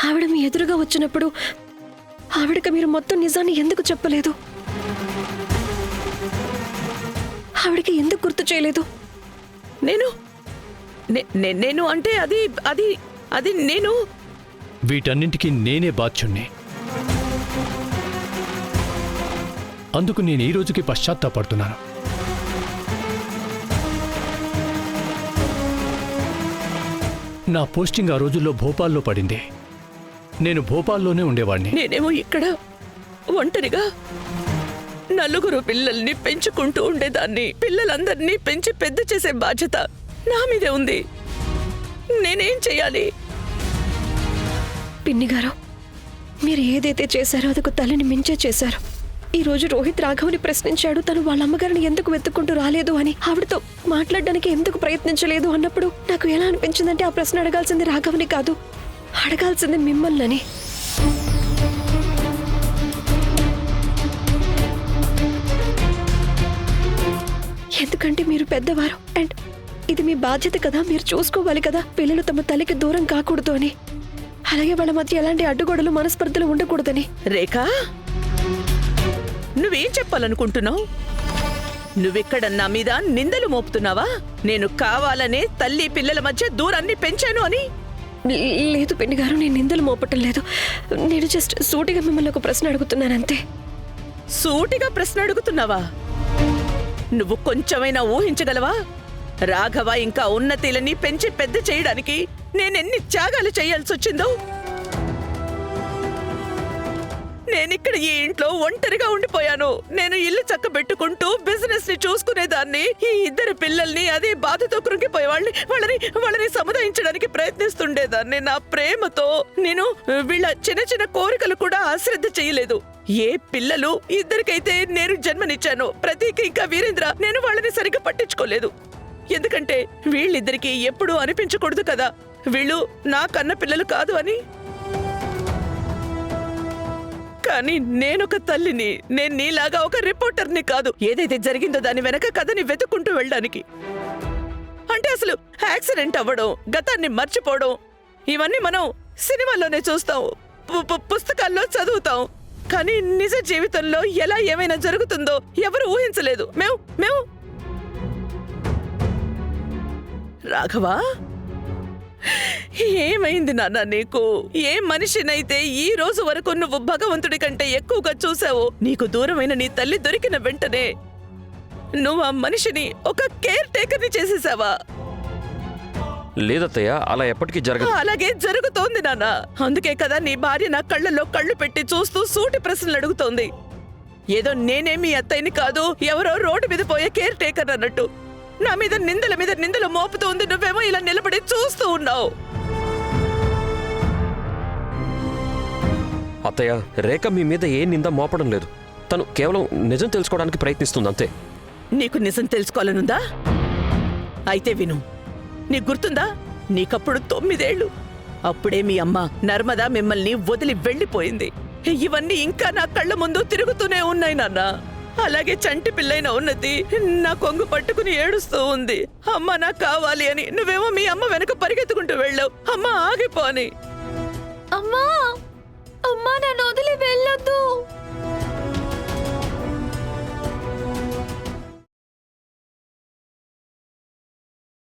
ఆవిడ మీ ఎదురుగా వచ్చినప్పుడు ఆవిడకి మీరు మొత్తం నిజాన్ని ఎందుకు చెప్పలేదు? ఆవిడకి ఎందుకు గుర్తు చేయలేదు? నేను అంటే అది నేను వీటన్నింటికి నేనే బాధ్యుణ్ణి. అందుకు నేను ఈ రోజుకి పశ్చాత్తాపడుతున్నాను. నా పోస్టింగ్ ఆ రోజుల్లో భోపాల్లో పడింది. నేను భోపాల్లోనే ఉండేవాణ్ణి. నేనేమో ఇక్కడ ఒంటరిగా 4 పిల్లల్ని పెంచుకుంటూ ఉండేదాన్ని. పిల్లలందరినీ పెంచి పెద్ద చేసే బాధ్యత నా మీదే ఉంది. నేనేం చెయ్యాలి? పిన్ని గారు, మీరు ఏదైతే చేశారో అదొక తల్లిని మించే చేశారు. ఈ రోజు రోహిత్ రాఘవ్ని ప్రశ్నించాడు, తను వాళ్ళ అమ్మగారిని ఎందుకు వెతుక్కుంటూ రాలేదు అని, ఆవిడతో మాట్లాడడానికి ఎందుకు ప్రయత్నించలేదు అన్నప్పుడు నాకు ఎలా అనిపించిందంటే ఆ ప్రశ్న అడగాల్సింది రాఘవ్ని కాదు, అడగాల్సింది మిమ్మల్ని. ఎందుకంటే మీరు పెద్దవారు అండ్ ఇది మీ బాధ్యత కదా, మీరు చూసుకోవాలి కదా, పిల్లలు తమ తల్లికి దూరం కాకూడదు అని, అలాగే వాళ్ళ మధ్య ఎలాంటి అడ్డుగోడలు మనస్పర్ధలు ఉండకూడదని. రేఖా, నువ్వేం చెప్పాలనుకుంటున్నావు? నువ్విక్కడ నా మీద నిందలు మోపుతున్నావా? నేను కావాలనే తల్లి పిల్లల మధ్య దూరాన్ని పెంచాను అని? లేదు పిన్ని గారు, నేను నిందలు మోపటం లేదు. నేను జస్ట్ సూటిగా మిమ్మల్ని ఒక ప్రశ్న అడుగుతున్నానంతే. సూటిగా ప్రశ్న అడుగుతున్నావా? నువ్వు కొంచెమైనా ఊహించగలవా? రాఘవ ఇంకా ఉన్నతిలని పెంచి పెద్ద చేయడానికి నేనెన్ని త్యాగాలు చేయాల్సి వచ్చిందో. నేనిక్కడ ఈ ఇంట్లో ఒంటరిగా ఉండిపోయాను. నేను ఇల్లు చక్కబెట్టుకుంటూ బిజినెస్ ని చూసుకునేదాన్ని. ఈ 2 పిల్లల్ని అదే బాధతో కృంగిపోయేవాళ్ళని వాళ్ళని సముదాయించడానికి ప్రయత్నిస్తుండేదాన్ని. నా ప్రేమతో నేను వీళ్ళ చిన్న చిన్న కోరికలు కూడా అశ్రద్ధ చేయలేదు. ఏ పిల్లలు 2కైతే నేను జన్మనిచ్చాను, ప్రతీక్ ఇంకా వీరేంద్ర, నేను వాళ్ళని సరిగ్గా పట్టించుకోలేదు. ఎందుకంటే వీళ్ళిద్దరికీ ఎప్పుడూ అనిపించకూడదు కదా వీళ్ళు నా కన్న పిల్లలు కాదు అని. కానీ నేనొక తల్లిని, నేను నీలాగా ఒక రిపోర్టర్ని కాదు. ఏదైతే జరిగిందో దాని వెనక కథని వెతుక్కుంటూ వెళ్ళడానికి. అంటే అసలు యాక్సిడెంట్ అవ్వడం, గతాన్ని మర్చిపోవడం, ఇవన్నీ మనం సినిమాల్లోనే చూస్తాం, పుస్తకాల్లో చదువుతాం. కానీ నిజ జీవితంలో ఎలా ఏమైనా జరుగుతుందో ఎవరు ఊహించలేదు. మేము రాఘవా, ఏమైంది నాన్న నీకు? ఏ మనిషినైతే ఈ రోజు వరకు నువ్వు భగవంతుడి కంటే ఎక్కువగా చూసావో, నీకు దూరమైన నీ తల్లి దొరికిన వెంటనే నువ్వు ఆ మనిషిని ఒక కేర్ టేకర్ని చేసేసావా? లేదత్తయ్య, అలా ఎప్పటికీ జరగదు. అలాగే జరుగుతోంది నాన్న. అందుకే కదా నీ భార్య నా కళ్ళల్లో కళ్ళు పెట్టి చూస్తూ సూటి ప్రశ్నలు అడుగుతోంది. ఏదో నేనే మీ అత్తయ్యని కాదు, ఎవరో రోడ్డు మీద పోయే కేర్ టేకర్ అన్నట్టు నా మీద నిందల మీద నిందలు మోపుతోంది. నువ్వేమో ఇలా నిలబడి చూస్తూ ఉన్నావు. అత్తయ్య, రేఖ మీ మీద ఏ నింద మోపడం లేదు. తను కేవలం నిజం తెలుసుకోవడానికి ప్రయత్నిస్తుంది అంతే. నీకు నిజం తెలుసుకోవాలనుందా? అయితే విను. నీకు గుర్తుందా, నీకప్పుడు 9 ఏళ్ళు. అప్పుడే మీ అమ్మ నర్మదా మిమ్మల్ని వదిలి వెళ్ళిపోయింది. ఇవన్నీ ఇంకా నా కళ్ళ ముందు తిరుగుతూనే ఉన్నాయి నాన్న. అలాగే చంటి పిల్లైన ఉన్నతి నా కొంగు పట్టుకుని ఏడుస్తూ ఉంది, అమ్మ నాకు కావాలి అని. నువ్వేమో మీ అమ్మ వెనక పరిగెత్తుకుంటూ వెళ్ళావు, అమ్మ ఆగిపో అని. అమ్మా, అమ్మా, నన్ను వదిలి వెళ్ళొద్దు.